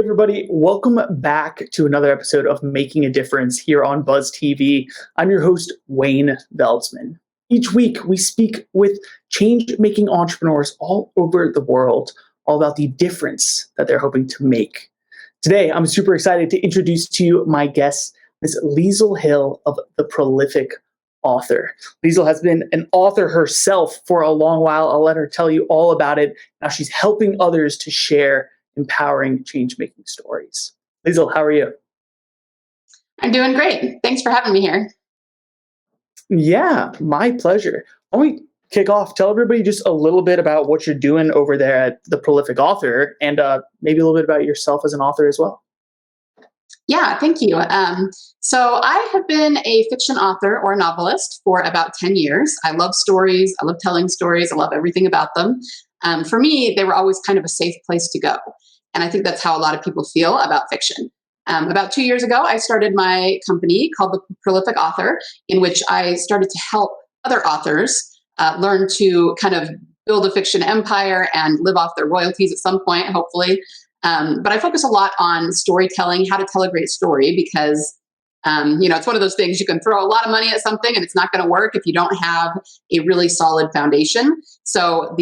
everybody. Welcome back to another episode of Making a Difference here on Buzz TV. I'm your host, Wayne Veldsman. Each week, we speak with change-making entrepreneurs all over the world, all about the difference that they're hoping to make. Today, I'm super excited to introduce to you my guest, Ms. Liesel Hill of The Prolific Author. Liesel has been an author herself for a long while. I'll let her tell you all about it. Now she's helping others to share empowering change-making stories. Liesel, how are you? I'm doing great. Thanks for having me here. Yeah, my pleasure. Why don't we kick off? Tell everybody just a little bit about what you're doing over there at The Prolific Author, and maybe a little bit about yourself as an author as well. Yeah, thank you. So I have been a fiction author or novelist for about 10 years. I love stories. I love telling stories. I love everything about them. For me, they were always kind of a safe place to go. And I think that's how a lot of people feel about fiction. About 2 years ago, I started my company called The Prolific Author, in which I started to help other authors learn to kind of build a fiction empire and live off their royalties at some point, hopefully. But I focus a lot on storytelling, how to tell a great story, because it's one of those things you can throw a lot of money at something and it's not going to work if you don't have a really solid foundation. So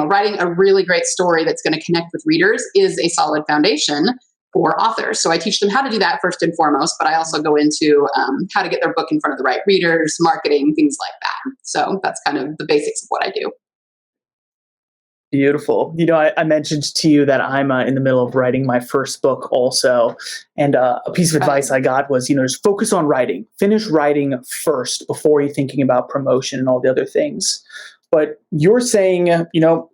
writing a really great story that's going to connect with readers is a solid foundation for authors. So I teach them how to do that first and foremost, but I also go into how to get their book in front of the right readers, marketing, things like that. So that's kind of the basics of what I do. Beautiful. I mentioned to you that I'm in the middle of writing my first book also. And a piece of advice I got was, just focus on writing. Finish writing first before you're thinking about promotion and all the other things. But you're saying, you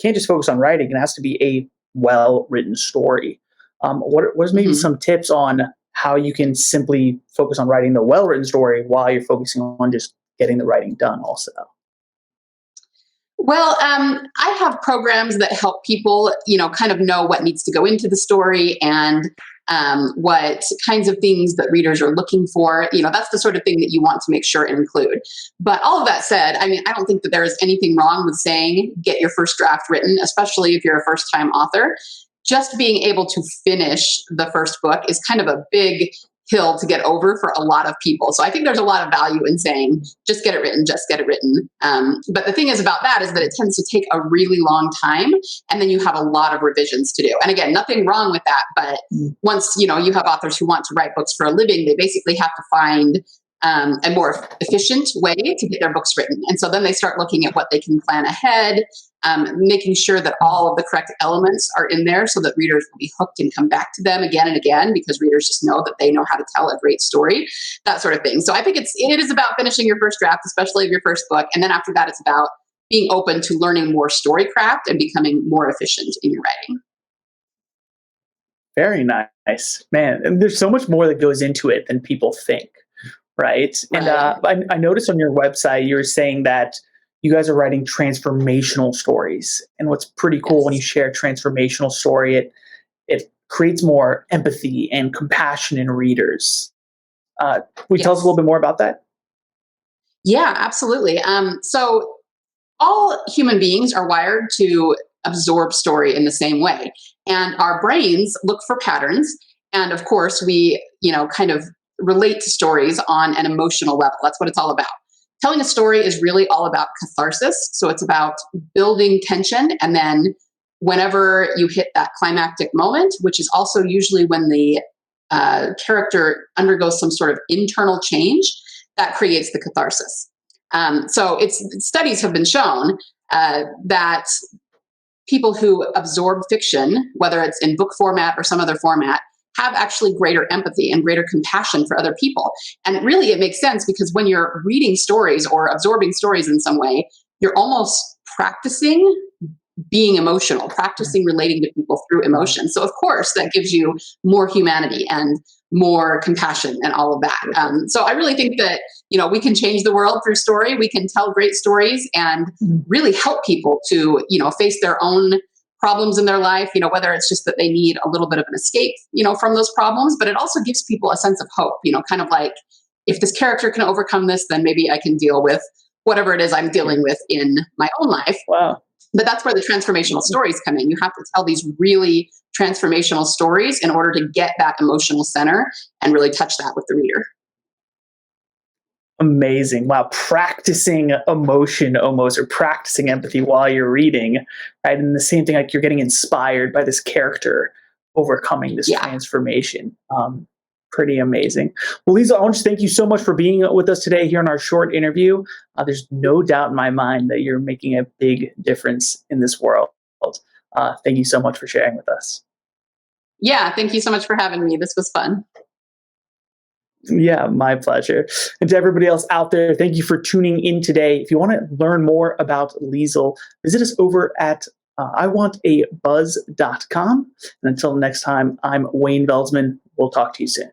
can't just focus on writing. It has to be a well-written story. What maybe some tips on how you can simply focus on writing the well-written story while you're focusing on just getting the writing done also? Well, I have programs that help people, kind of know what needs to go into the story and what kinds of things that readers are looking for. That's the sort of thing that you want to make sure and include. But all of that said, I don't think that there is anything wrong with saying get your first draft written, especially if you're a first-time author. Just being able to finish the first book is kind of a big hill to get over for a lot of people. So I think there's a lot of value in saying, just get it written, just get it written. But the thing is about that is that it tends to take a really long time, and then you have a lot of revisions to do. And again, nothing wrong with that. But once, you have authors who want to write books for a living, they basically have to find a more efficient way to get their books written. And so then they start looking at what they can plan ahead, making sure that all of the correct elements are in there so that readers will be hooked and come back to them again and again, because readers just know that they know how to tell a great story, that sort of thing. So I think it is about finishing your first draft, especially of your first book. And then after that, it's about being open to learning more story craft and becoming more efficient in your writing. Very nice, man. And there's so much more that goes into it than people think. Right. And I noticed on your website, you were saying that you guys are writing transformational stories. And what's pretty cool when you share a transformational story, it creates more empathy and compassion in readers. Will you tell us a little bit more about that? Yeah, absolutely. So all human beings are wired to absorb story in the same way. And our brains look for patterns. And of course, we, kind of relate to stories on an emotional level. That's what it's all about. Telling a story is really all about catharsis. So it's about building tension. And then whenever you hit that climactic moment, which is also usually when the character undergoes some sort of internal change, that creates the catharsis. So studies have been shown that people who absorb fiction, whether it's in book format or some other format, have actually greater empathy and greater compassion for other people. And really, it makes sense because when you're reading stories or absorbing stories in some way, you're almost practicing being emotional, practicing relating to people through emotion. So of course, that gives you more humanity and more compassion and all of that. So I really think that, we can change the world through story. We can tell great stories and really help people to, face their own problems in their life, whether it's just that they need a little bit of an escape, from those problems, but it also gives people a sense of hope, kind of like, if this character can overcome this, then maybe I can deal with whatever it is I'm dealing with in my own life. Wow. But that's where the transformational stories come in. You have to tell these really transformational stories in order to get that emotional center and really touch that with the reader. Amazing. Wow. Practicing emotion almost, or practicing empathy while you're reading, right? And the same thing, like you're getting inspired by this character overcoming this Yeah. transformation. Pretty amazing. Well, Liesel, I want to thank you so much for being with us today here in our short interview. There's no doubt in my mind that you're making a big difference in this world. Thank you so much for sharing with us. Yeah. Thank you so much for having me. This was fun. Yeah, my pleasure. And to everybody else out there, thank you for tuning in today. If you want to learn more about Liesel, visit us over at iwantabuzz.com. And until next time, I'm Wayne Veldsman. We'll talk to you soon.